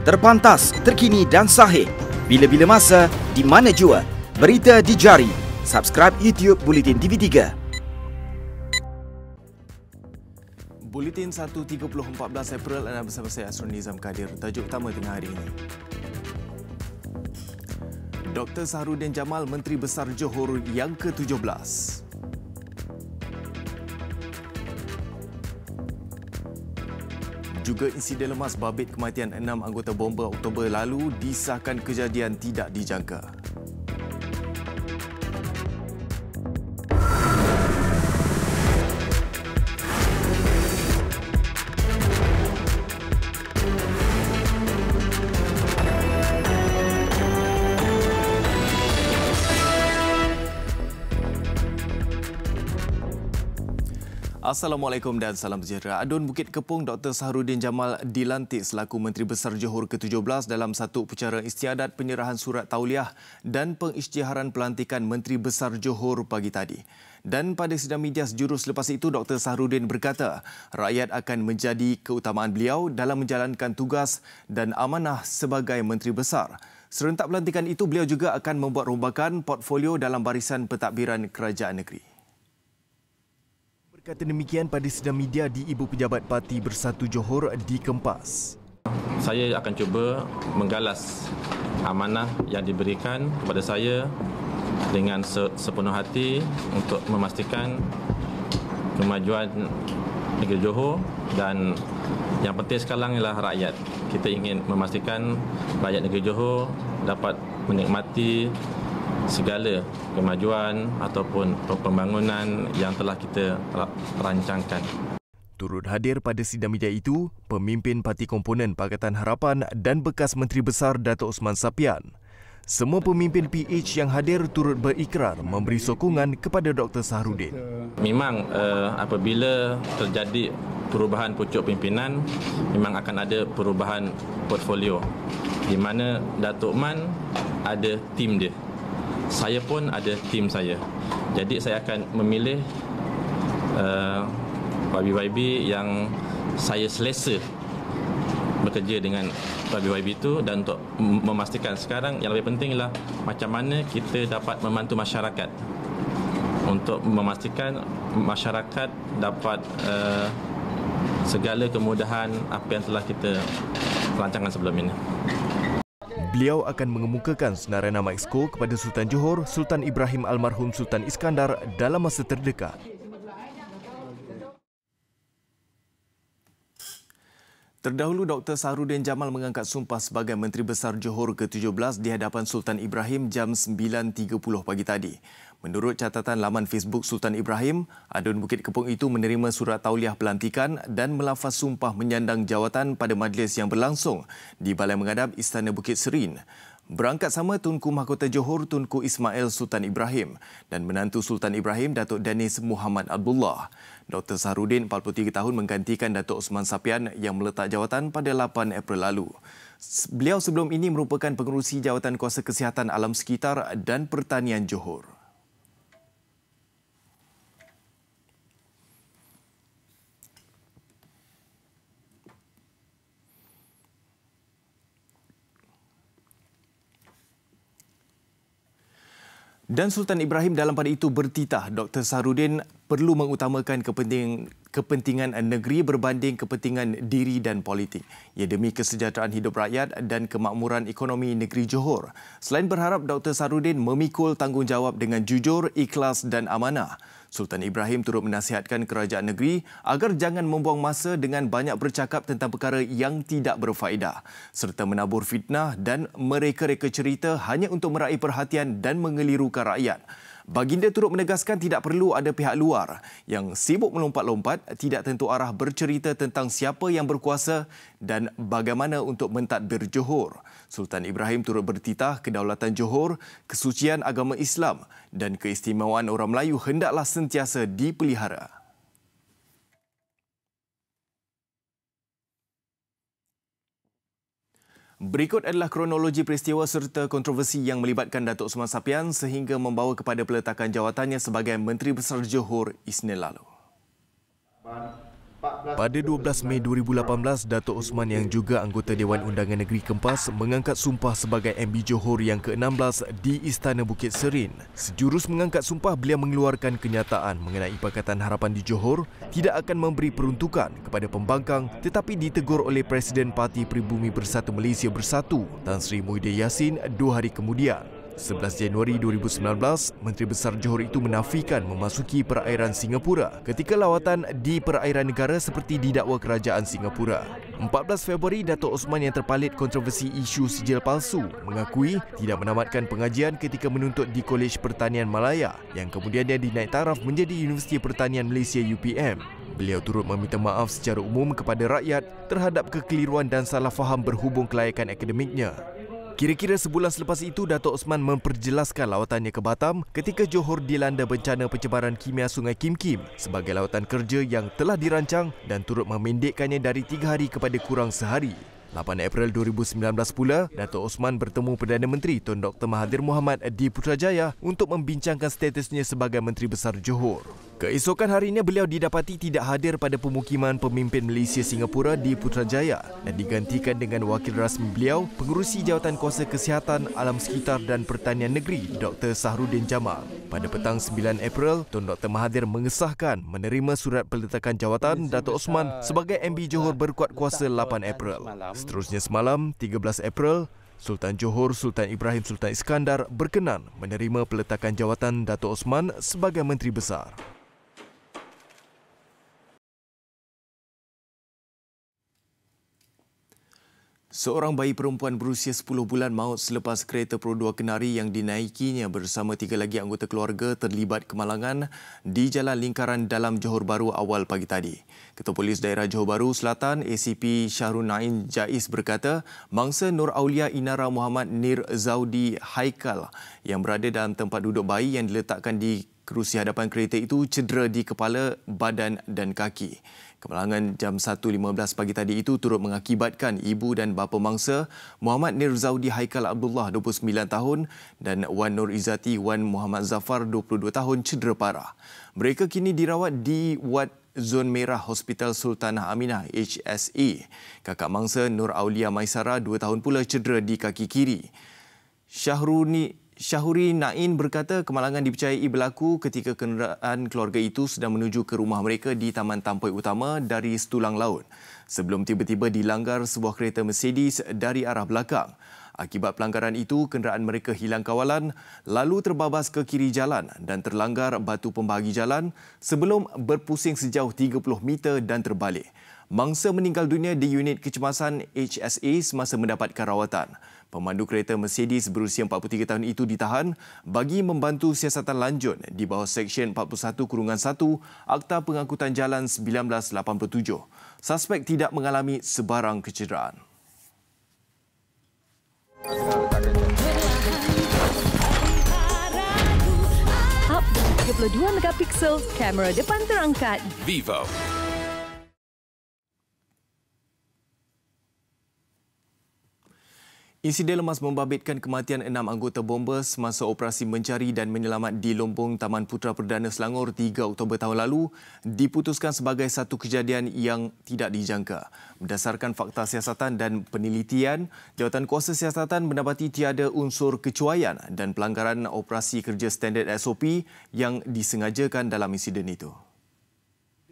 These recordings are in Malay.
Terpantas, terkini dan sahih. Bila-bila masa, di mana jua. Berita di jari. Subscribe YouTube Buletin TV3. Buletin 1.30 14 April anda bersama saya Asrul Nizam Kadir. Tajuk utama tengah hari ini. Dr. Sahrudin Jamal, Menteri Besar Johor yang ke-17. Juga insiden lemas babit kematian 6 anggota bomba Oktober lalu disahkan kejadian tidak dijangka. Assalamualaikum dan salam sejahtera. Adun Bukit Kepong Dr. Sahrudin Jamal dilantik selaku Menteri Besar Johor ke-17 dalam satu upacara istiadat penyerahan surat tauliah dan pengisytiharan pelantikan Menteri Besar Johor pagi tadi. Dan pada sidang media sejurus selepas itu, Dr. Sahrudin berkata rakyat akan menjadi keutamaan beliau dalam menjalankan tugas dan amanah sebagai Menteri Besar. Serentak pelantikan itu, beliau juga akan membuat rombakan portfolio dalam barisan pentadbiran kerajaan negeri. Berkata demikian pada sidang media di Ibu Pejabat Parti Bersatu Johor di Kempas. Saya akan cuba menggalas amanah yang diberikan kepada saya dengan sepenuh hati untuk memastikan kemajuan negeri Johor, dan yang penting sekarang ialah rakyat. Kita ingin memastikan rakyat negeri Johor dapat menikmati segala kemajuan ataupun pembangunan yang telah kita rancangkan. Turut hadir pada sidang media itu, pemimpin Parti Komponen Pakatan Harapan dan bekas Menteri Besar Dato' Osman Sapian. Semua pemimpin PH yang hadir turut berikrar memberi sokongan kepada Dr. Sahrudin. Memang apabila terjadi perubahan pucuk pimpinan, memang akan ada perubahan portfolio di mana Dato' Man ada tim dia. Saya pun ada tim saya. Jadi saya akan memilih YB yang saya selesa bekerja dengan YB itu, dan untuk memastikan sekarang yang lebih penting ialah macam mana kita dapat membantu masyarakat untuk memastikan masyarakat dapat segala kemudahan apa yang telah kita rancangkan sebelum ini. Beliau akan mengemukakan senarai nama Exco kepada Sultan Johor, Sultan Ibrahim almarhum Sultan Iskandar dalam masa terdekat. Terdahulu, Dr. Sahrudin Jamal mengangkat sumpah sebagai Menteri Besar Johor ke-17 di hadapan Sultan Ibrahim jam 9.30 pagi tadi. Menurut catatan laman Facebook Sultan Ibrahim, Adun Bukit Kepong itu menerima surat tauliah pelantikan dan melafaz sumpah menyandang jawatan pada majlis yang berlangsung di Balai Mengadap Istana Bukit Serin. Berangkat sama Tunku Mahkota Johor Tunku Ismail Sultan Ibrahim dan menantu Sultan Ibrahim Datuk Danis Muhammad Abdullah. Dr. Sahrudin, 43 tahun, menggantikan Datuk Osman Sapian yang meletak jawatan pada 8 April lalu. Beliau sebelum ini merupakan pengerusi Jawatan Kuasa Kesihatan Alam Sekitar dan Pertanian Johor. Dan Sultan Ibrahim dalam pada itu bertitah Dr. Sahrudin perlu mengutamakan kepentingan negeri berbanding kepentingan diri dan politik. Ia demi kesejahteraan hidup rakyat dan kemakmuran ekonomi negeri Johor. Selain berharap Dr. Sahrudin memikul tanggungjawab dengan jujur, ikhlas dan amanah, Sultan Ibrahim turut menasihatkan kerajaan negeri agar jangan membuang masa dengan banyak bercakap tentang perkara yang tidak berfaedah serta menabur fitnah dan mereka-reka cerita hanya untuk meraih perhatian dan mengelirukan rakyat. Baginda turut menegaskan tidak perlu ada pihak luar yang sibuk melompat-lompat, tidak tentu arah bercerita tentang siapa yang berkuasa dan bagaimana untuk mentadbir Johor. Sultan Ibrahim turut bertitah kedaulatan Johor, kesucian agama Islam dan keistimewaan orang Melayu hendaklah sentiasa dipelihara. Berikut adalah kronologi peristiwa serta kontroversi yang melibatkan Datuk Osman Sapian sehingga membawa kepada peletakan jawatannya sebagai Menteri Besar Johor Isnin lalu. Pada 12 Mei 2018, Datuk Osman yang juga anggota Dewan Undangan Negeri Kempas mengangkat sumpah sebagai MB Johor yang ke-16 di Istana Bukit Serin. Sejurus mengangkat sumpah, beliau mengeluarkan kenyataan mengenai Pakatan Harapan di Johor tidak akan memberi peruntukan kepada pembangkang, tetapi ditegur oleh Presiden Parti Pribumi Bersatu Malaysia Bersatu, Tan Sri Muhyiddin Yassin 2 hari kemudian. 11 Januari 2019, Menteri Besar Johor itu menafikan memasuki perairan Singapura ketika lawatan di perairan negara seperti didakwa Kerajaan Singapura. 14 Februari, Datuk Osman yang terpalit kontroversi isu sijil palsu mengakui tidak menamatkan pengajian ketika menuntut di Kolej Pertanian Malaya yang kemudiannya dinaik taraf menjadi Universiti Pertanian Malaysia UPM. Beliau turut meminta maaf secara umum kepada rakyat terhadap kekeliruan dan salah faham berhubung kelayakan akademiknya. Kira-kira sebulan selepas itu, Datuk Osman memperjelaskan lawatannya ke Batam ketika Johor dilanda bencana pencemaran kimia Sungai Kim Kim sebagai lawatan kerja yang telah dirancang dan turut memendekkannya dari 3 hari kepada kurang sehari. 8 April 2019 pula, Datuk Osman bertemu Perdana Menteri Tun Dr. Mahathir Mohamad di Putrajaya untuk membincangkan statusnya sebagai Menteri Besar Johor. Keesokan harinya, beliau didapati tidak hadir pada pemukiman pemimpin Malaysia Singapura di Putrajaya dan digantikan dengan wakil rasmi beliau, Pengerusi Jawatan Kuasa Kesihatan, Alam Sekitar dan Pertanian Negeri, Dr. Sahrudin Jamal. Pada petang 9 April, Tun Dr. Mahathir mengesahkan menerima surat peletakan jawatan Datuk Osman sebagai MB Johor berkuat kuasa 8 April. Seterusnya semalam, 13 April, Sultan Johor Sultan Ibrahim Sultan Iskandar berkenan menerima peletakan jawatan Datuk Osman sebagai Menteri Besar. Seorang bayi perempuan berusia 10 bulan maut selepas kereta Pro 2 Kenari yang dinaikinya bersama 3 lagi anggota keluarga terlibat kemalangan di Jalan Lingkaran Dalam Johor Bahru awal pagi tadi. Ketua Polis Daerah Johor Bahru Selatan ACP Syahrul Nain Jais berkata, mangsa Nur Aulia Inara Muhammad Nir Zaudi Haikal yang berada dalam tempat duduk bayi yang diletakkan di kerusi hadapan kereta itu cedera di kepala, badan dan kaki. Kemalangan jam 1.15 pagi tadi itu turut mengakibatkan ibu dan bapa mangsa Muhammad Nir Zaudi Haikal Abdullah 29 tahun dan Wan Nur Izzati Wan Muhammad Zafar 22 tahun cedera parah. Mereka kini dirawat di Wad Zon Merah Hospital Sultanah Aminah HSA. Kakak mangsa Nur Aulia Maisara 2 tahun pula cedera di kaki kiri. Syahuri Nain berkata kemalangan dipercayai berlaku ketika kenderaan keluarga itu sedang menuju ke rumah mereka di Taman Tampoi Utama dari Setulang Laut sebelum tiba-tiba dilanggar sebuah kereta Mercedes dari arah belakang. Akibat pelanggaran itu, kenderaan mereka hilang kawalan lalu terbabas ke kiri jalan dan terlanggar batu pembahagi jalan sebelum berpusing sejauh 30 meter dan terbalik. Mangsa meninggal dunia di unit kecemasan HSA semasa mendapatkan rawatan. Pemandu kereta Mercedes berusia 43 tahun itu ditahan bagi membantu siasatan lanjut di bawah Seksyen 41-1 Akta Pengangkutan Jalan 1987. Suspek tidak mengalami sebarang kecederaan. Hub 32 megapiksel, kamera depan terangkat. Vivo. Insiden lemas membabitkan kematian 6 anggota bomba semasa operasi mencari dan menyelamat di Lombong Taman Putra Perdana Selangor 3 Oktober tahun lalu diputuskan sebagai satu kejadian yang tidak dijangka. Berdasarkan fakta siasatan dan penelitian, Jawatan Kuasa Siasatan mendapati tiada unsur kecuaian dan pelanggaran operasi kerja standard SOP yang disengajakan dalam insiden itu.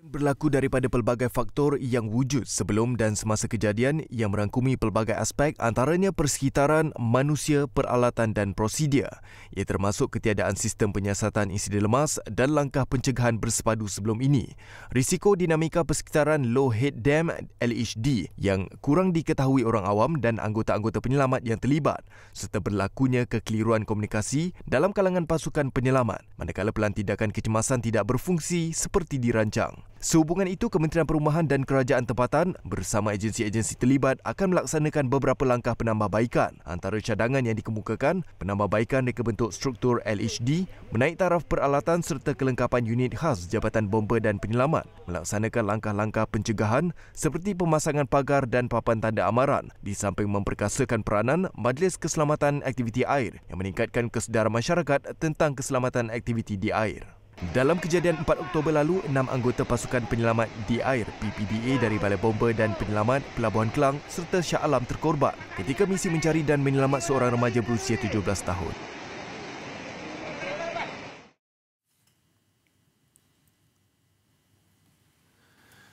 Berlaku daripada pelbagai faktor yang wujud sebelum dan semasa kejadian yang merangkumi pelbagai aspek antaranya persekitaran, manusia, peralatan dan prosedur. Ia termasuk ketiadaan sistem penyiasatan insiden lemas dan langkah pencegahan bersepadu sebelum ini. Risiko dinamika persekitaran low head dam LHD yang kurang diketahui orang awam dan anggota-anggota penyelamat yang terlibat serta berlakunya kekeliruan komunikasi dalam kalangan pasukan penyelamat manakala pelan tindakan kecemasan tidak berfungsi seperti dirancang. Sehubungan itu, Kementerian Perumahan dan Kerajaan Tempatan bersama agensi-agensi terlibat akan melaksanakan beberapa langkah penambahbaikan. Antara cadangan yang dikemukakan, penambahbaikan reka bentuk struktur LHD, menaik taraf peralatan serta kelengkapan unit khas Jabatan Bomba dan Penyelamat, melaksanakan langkah-langkah pencegahan seperti pemasangan pagar dan papan tanda amaran, di samping memperkasakan peranan Majlis Keselamatan Aktiviti Air yang meningkatkan kesedaran masyarakat tentang keselamatan aktiviti di air. Dalam kejadian 4 Oktober lalu, 6 anggota pasukan penyelamat di air PPDA dari Balai Bomba dan Penyelamat Pelabuhan Kelang serta Shah Alam terkorban ketika misi mencari dan menyelamat seorang remaja berusia 17 tahun.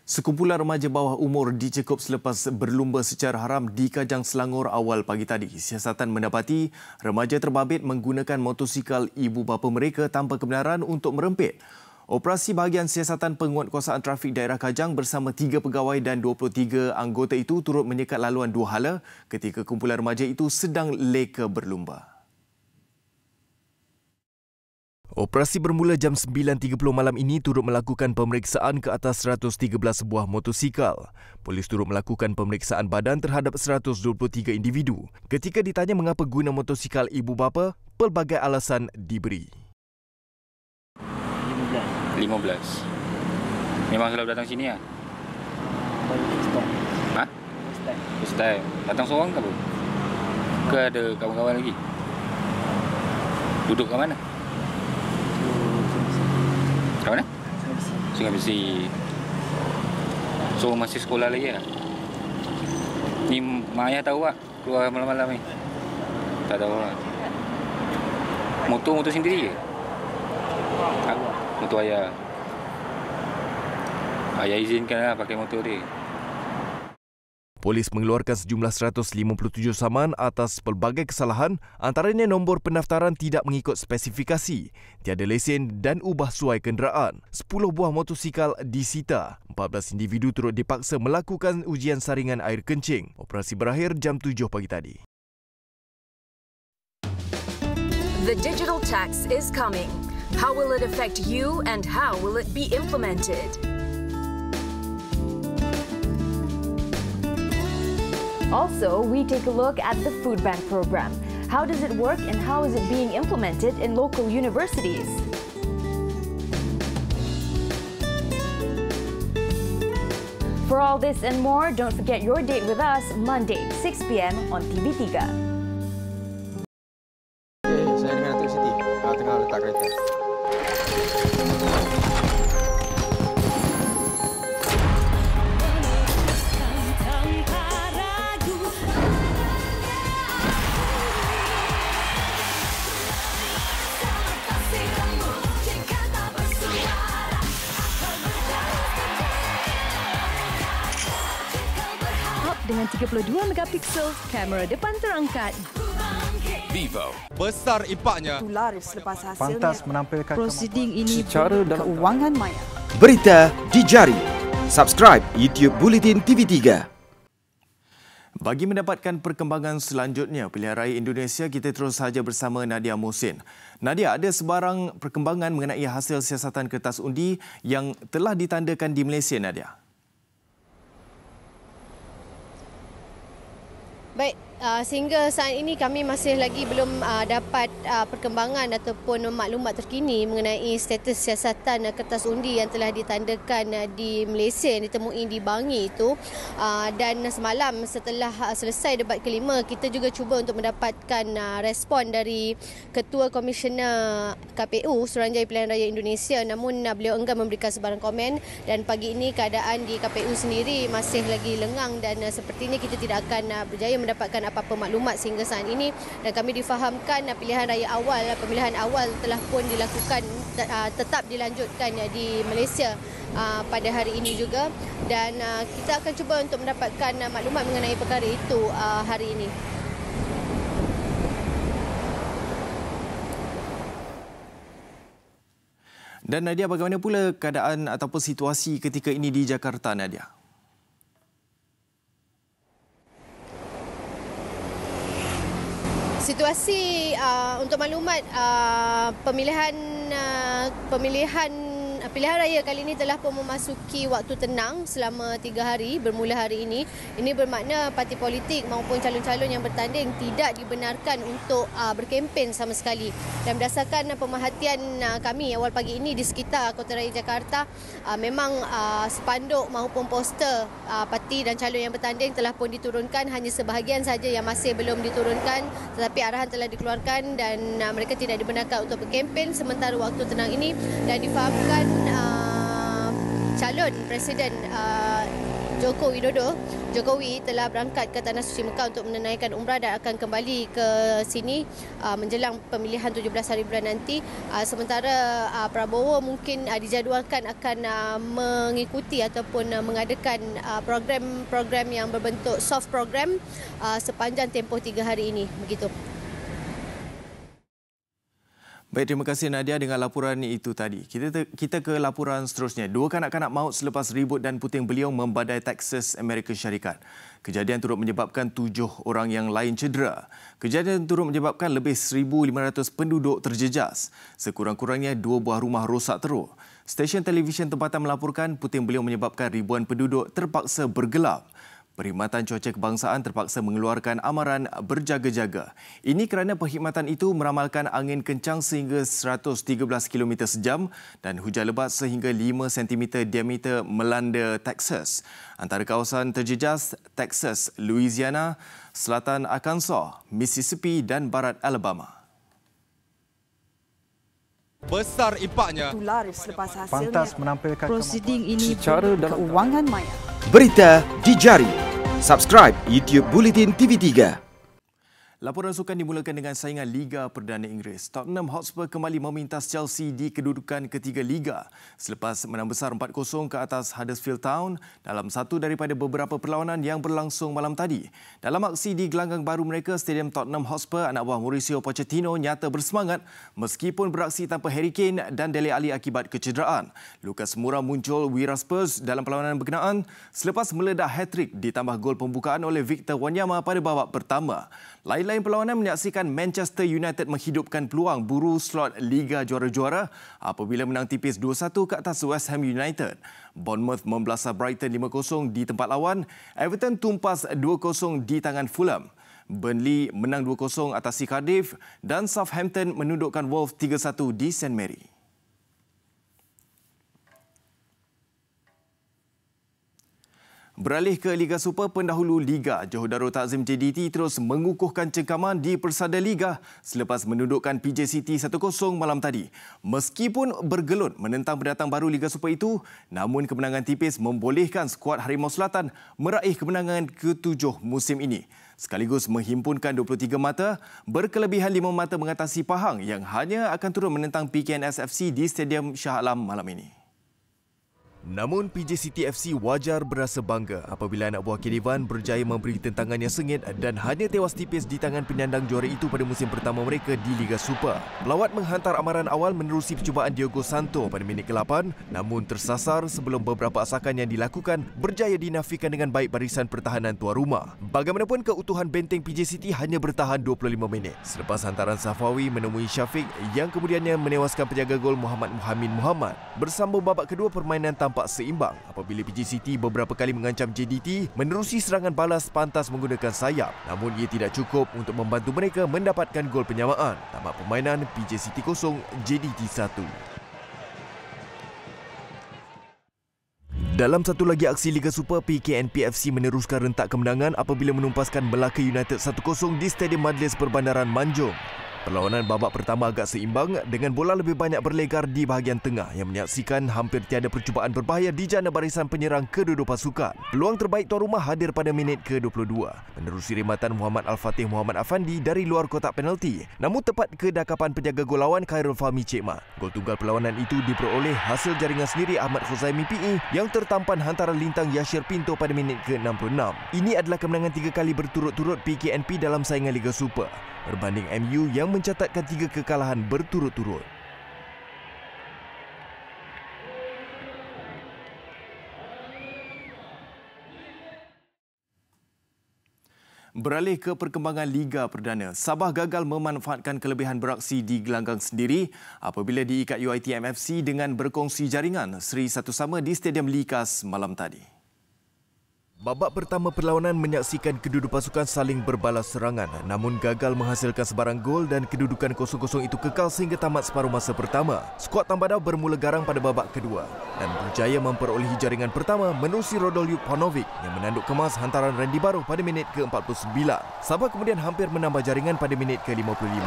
Sekumpulan remaja bawah umur dicekup selepas berlumba secara haram di Kajang Selangor awal pagi tadi. Siasatan mendapati remaja terbabit menggunakan motosikal ibu bapa mereka tanpa kebenaran untuk merempit. Operasi bahagian siasatan penguatkuasaan trafik daerah Kajang bersama 3 pegawai dan 23 anggota itu turut menyekat laluan 2 hala ketika kumpulan remaja itu sedang leka berlumba. Operasi bermula jam 9.30 malam ini turut melakukan pemeriksaan ke atas 113 buah motosikal. Polis turut melakukan pemeriksaan badan terhadap 123 individu. Ketika ditanya mengapa guna motosikal ibu bapa, pelbagai alasan diberi. 15. Memang selalu datang sini ya? Hah? First time. Datang seorang ke apa? Ke ada kawan-kawan lagi? Duduk kat mana? Kat mana? Sungai Besi. So masih sekolah lagi lah? Ni mak ayah tahu tak? Keluar malam-malam ni? Tak tahu lah. Motor sendiri ke? Motor ayah. Ayah izinkan lah pakai motor dia. Polis mengeluarkan sejumlah 157 saman atas pelbagai kesalahan, antaranya nombor pendaftaran tidak mengikut spesifikasi, tiada lesen dan ubah suai kenderaan. 10 buah motosikal disita. 14 individu turut dipaksa melakukan ujian saringan air kencing. Operasi berakhir jam 7 pagi tadi. The digital tax is coming. How will it affect you and how will it be implemented? Also, we take a look at the food bank program. How does it work and how is it being implemented in local universities? For all this and more, don't forget your date with us Monday, 6 p.m. on TV3. Saya dengan Datuk Siti tengah letak kereta. Dengan 32 megapiksel, kamera depan terangkat. Vivo. Besar impaknya. Laris selepas hasilnya. Pantas menampilkan prosiding ini secara dalam keuangan maya. Berita di jari. Subscribe YouTube Bulletin TV3. Bagi mendapatkan perkembangan selanjutnya Pilihan Raya Indonesia, kita terus saja bersama Nadia Mohsin. Nadia, ada sebarang perkembangan mengenai hasil siasatan kertas undi yang telah ditandakan di Malaysia, Nadia? Baik, sehingga saat ini kami masih lagi belum dapat perkembangan ataupun maklumat terkini mengenai status siasatan kertas undi yang telah ditandakan di Malaysia yang ditemui di Bangi itu. Dan semalam setelah selesai debat kelima, kita juga cuba untuk mendapatkan respon dari Ketua Komisioner KPU Suruhanjaya Pilihan Raya Indonesia, namun beliau enggan memberikan sebarang komen, dan pagi ini keadaan di KPU sendiri masih lagi lengang dan sepertinya kita tidak akan berjaya mendapatkan apa-apa maklumat sehingga saat ini, dan kami difahamkan pemilihan awal telah pun dilakukan, tetap dilanjutkan di Malaysia pada hari ini juga, dan kita akan cuba untuk mendapatkan maklumat mengenai perkara itu hari ini. Dan Nadia, bagaimana pula keadaan ataupun situasi ketika ini di Jakarta, Nadia? Situasi untuk maklumat pemilihan Pilihan raya kali ini telah pun memasuki waktu tenang selama 3 hari bermula hari ini. Ini bermakna parti politik maupun calon-calon yang bertanding tidak dibenarkan untuk berkempen sama sekali. Dan berdasarkan pemerhatian kami awal pagi ini di sekitar Kota Raya Jakarta, memang spanduk maupun poster parti dan calon yang bertanding telah pun diturunkan. Hanya sebahagian saja yang masih belum diturunkan, tetapi arahan telah dikeluarkan dan mereka tidak dibenarkan untuk berkempen sementara waktu tenang ini. Dan difahamkan calon Presiden Jokowi telah berangkat ke Tanah Suci Mekah untuk menunaikan umrah dan akan kembali ke sini menjelang pemilihan 17 hari bulan nanti. Sementara Prabowo mungkin dijadualkan akan mengikuti ataupun mengadakan program-program yang berbentuk soft program sepanjang tempoh 3 hari ini. Begitu. Baik, terima kasih Nadia dengan laporan itu tadi. Kita ke laporan seterusnya. 2 kanak-kanak maut selepas ribut dan puting beliung membadai Texas, Amerika Syarikat. Kejadian turut menyebabkan 7 orang yang lain cedera. Kejadian turut menyebabkan lebih 1,500 penduduk terjejas. Sekurang-kurangnya 2 buah rumah rosak teruk. Stesen televisyen tempatan melaporkan puting beliung menyebabkan ribuan penduduk terpaksa bergelap. Perkhidmatan Cuaca Kebangsaan terpaksa mengeluarkan amaran berjaga-jaga. Ini kerana perkhidmatan itu meramalkan angin kencang sehingga 113 km sejam dan hujan lebat sehingga 5 cm diameter melanda Texas. Antara kawasan terjejas Texas, Louisiana, Selatan Arkansas, Mississippi dan Barat Alabama. Besar impaknya. Pantas menampilkan prosiding ini secara dalam kewangan maya. Berita di jari. Subscribe YouTube Bulletin TV3. Laporan sukan dimulakan dengan saingan Liga Perdana Inggeris. Tottenham Hotspur kembali memintas Chelsea di kedudukan ketiga Liga selepas menang besar 4-0 ke atas Huddersfield Town dalam satu daripada beberapa perlawanan yang berlangsung malam tadi. Dalam aksi di gelanggang baru mereka, Stadium Tottenham Hotspur, anak buah Mauricio Pochettino nyata bersemangat meskipun beraksi tanpa Harry Kane dan Dele Alli akibat kecederaan. Lucas Moura muncul wira Spurs dalam perlawanan berkenaan selepas meledak hat-trick ditambah gol pembukaan oleh Victor Wanyama pada babak pertama. Lain-lain perlawanan menyaksikan Manchester United menghidupkan peluang buru slot Liga Juara-Juara apabila menang tipis 2-1 ke atas West Ham United. Bournemouth membelasah Brighton 5-0 di tempat lawan. Everton tumpas 2-0 di tangan Fulham. Burnley menang 2-0 atas Cardiff dan Southampton menundukkan Wolves 3-1 di St Mary. Beralih ke Liga Super, pendahulu Liga, Johor Darul Takzim JDT terus mengukuhkan cengkaman di Persada Liga selepas menundukkan PJ City 1-0 malam tadi. Meskipun bergelut menentang pendatang baru Liga Super itu, namun kemenangan tipis membolehkan skuad Harimau Selatan meraih kemenangan ke-7 musim ini. Sekaligus menghimpunkan 23 mata, berkelebihan 5 mata mengatasi Pahang yang hanya akan turun menentang PKNS FC di Stadium Shah Alam malam ini. Namun PJ City FC wajar berasa bangga apabila anak buah Kedivan berjaya memberi tentangan yang sengit dan hanya tewas tipis di tangan penyandang juara itu pada musim pertama mereka di Liga Super. Pelawat menghantar amaran awal menerusi percubaan Diogo Santo pada minit ke-8 namun tersasar sebelum beberapa asakan yang dilakukan berjaya dinafikan dengan baik barisan pertahanan tuan rumah. Bagaimanapun keutuhan benteng PJ City hanya bertahan 25 minit selepas hantaran Safawi menemui Syafiq yang kemudiannya menewaskan penjaga gol Muhammad Muhammad. Bersambung babak kedua, permainan tampak seimbang apabila PJ City beberapa kali mengancam JDT menerusi serangan balas pantas menggunakan sayap, namun ia tidak cukup untuk membantu mereka mendapatkan gol penyamaan. Tamat permainan, PJ City 0, JDT 1. Dalam satu lagi aksi Liga Super, PKNP FC meneruskan rentak kemenangan apabila menumpaskan Melaka United 1-0 di Stadium Majlis Perbandaran Manjung. Perlawanan babak pertama agak seimbang dengan bola lebih banyak berlegar di bahagian tengah yang menyaksikan hampir tiada percubaan berbahaya di jana barisan penyerang kedua-dua pasukan. Peluang terbaik tuan rumah hadir pada minit ke-22 menerusi rimatan Muhammad Al-Fatih Muhammad Afandi dari luar kotak penalti. Namun tepat kedakapan penjaga gol lawan Khairul Fahmi Cekma. Gol tunggal perlawanan itu diperoleh hasil jaringan sendiri Ahmad Khuzaimi PE yang tertampan hantaran lintang Yashir Pinto pada minit ke-66. Ini adalah kemenangan 3 kali berturut-turut PKNP dalam saingan Liga Super, berbanding MU yang mencatatkan 3 kekalahan berturut-turut. Beralih ke perkembangan Liga Perdana, Sabah gagal memanfaatkan kelebihan beraksi di gelanggang sendiri apabila diikat UiTM FC dengan berkongsi jaringan seri satu sama di Stadium Likas malam tadi. Babak pertama perlawanan menyaksikan kedua pasukan saling berbalas serangan namun gagal menghasilkan sebarang gol dan kedudukan 0-0 itu kekal sehingga tamat separuh masa pertama. Skuad Tambadau bermula garang pada babak kedua dan berjaya memperolehi jaringan pertama menerusi Rodoljuk Panovic yang menanduk kemas hantaran Randy Barrow pada minit ke-49. Sabah kemudian hampir menambah jaringan pada minit ke-55.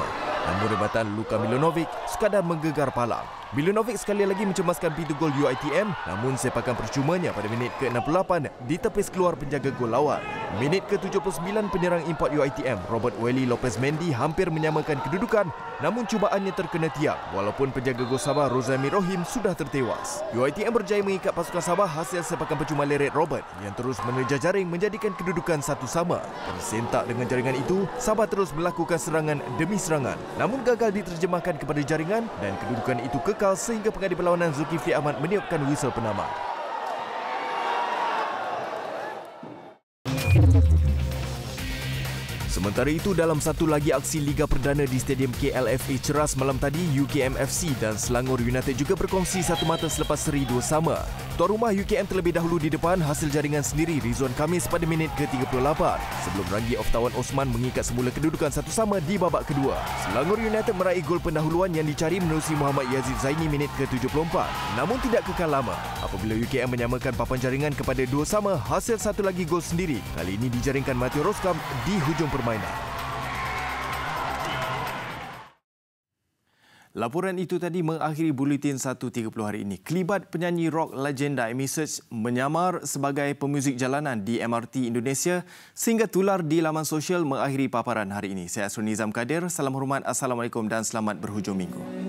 Namun rebatan Luka Milanovic sekadar menggegar palang. Milanovic sekali lagi mencemaskan pintu gol UiTM namun sepakan percumanya pada minit ke-68 ditepis keluar penjaga gol lawan. Minit ke-79 penyerang import UiTM Robert Welly Lopez Mendy hampir menyamakan kedudukan namun cubaannya terkena tiang walaupun penjaga gol Sabah Rozami Rohim sudah tertewas. UiTM berjaya mengikat pasukan Sabah hasil sepakan percuma Leret Robert yang terus menerja jaring menjadikan kedudukan 1-1. Tersentak dengan jaringan itu, Sabah terus melakukan serangan demi serangan namun gagal diterjemahkan kepada jaringan dan kedudukan itu kekal sehingga pengadil perlawanan Zulkifli Ahmad meniupkan whistle penamat. Sementara itu, dalam satu lagi aksi Liga Perdana di Stadium KLFA Ceras malam tadi, UKM FC dan Selangor United juga berkongsi satu mata selepas seri 2 sama. Tuan rumah UKM terlebih dahulu di depan hasil jaringan sendiri Rizwan Khamis pada minit ke-38 sebelum Ranggi Oftawan Osman mengikat semula kedudukan 1 sama di babak kedua. Selangor United meraih gol pendahuluan yang dicari menerusi Muhammad Yazid Zaini minit ke-74 namun tidak kekal lama apabila UKM menyamakan papan jaringan kepada 2 sama hasil satu lagi gol sendiri. Kali ini dijaringkan Mateo Roskam di hujung permainan. Laporan itu tadi mengakhiri Buletin 1.30 hari ini. Kelibat penyanyi rock legenda Amy Search menyamar sebagai pemuzik jalanan di MRT Indonesia sehingga tular di laman sosial mengakhiri paparan hari ini. Saya Asrul Nizam Kadir. Salam hormat, Assalamualaikum dan selamat berhujung minggu.